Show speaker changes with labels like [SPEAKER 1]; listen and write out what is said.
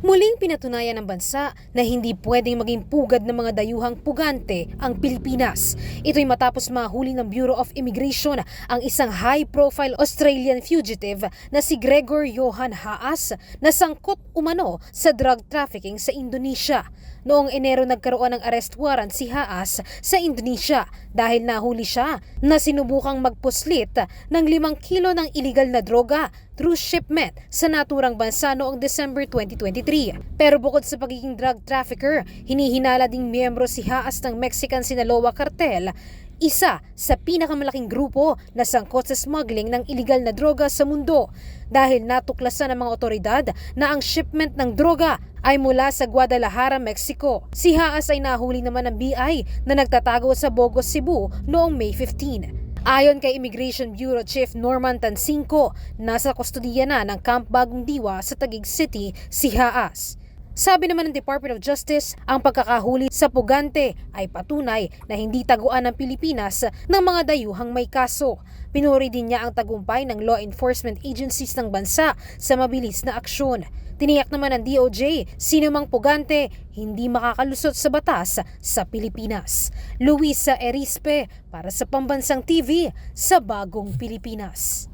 [SPEAKER 1] Muling pinatunayan ng bansa na hindi pwedeng maging pugad ng mga dayuhang pugante ang Pilipinas. Ito'y matapos mahuli ng Bureau of Immigration ang isang high-profile Australian fugitive na si Gregor Johan Haas na sangkot umano sa drug trafficking sa Indonesia. Noong Enero nagkaroon ng arrest warrant si Haas sa Indonesia dahil nahuli siya na sinubukang magpuslit ng 5 kilo ng iligal na droga through shipment sa naturang bansa noong December 2023. Pero bukod sa pagiging drug trafficker, hinihinala ding miyembro si Haas ng Mexican Sinaloa Cartel, isa sa pinakamalaking grupo na sangkot sa smuggling ng iligal na droga sa mundo dahil natuklasan ng mga otoridad na ang shipment ng droga ay mula sa Guadalajara, Mexico. Si Haas ay nahuli naman ng BI na nagtatago sa Bogos, Cebu noong May 15. Ayon kay Immigration Bureau Chief Norman Tansinco, nasa kustodiya na ng Camp Bagong Diwa sa Taguig City si Haas. Sabi naman ng Department of Justice, ang pagkakahuli sa pugante ay patunay na hindi taguan ng Pilipinas ng mga dayuhang may kaso. Pinuri din niya ang tagumpay ng law enforcement agencies ng bansa sa mabilis na aksyon. Tiniyak naman ng DOJ, sinumang pugante hindi makakalusot sa batas sa Pilipinas. Luisa Erispe para sa Pambansang TV sa Bagong Pilipinas.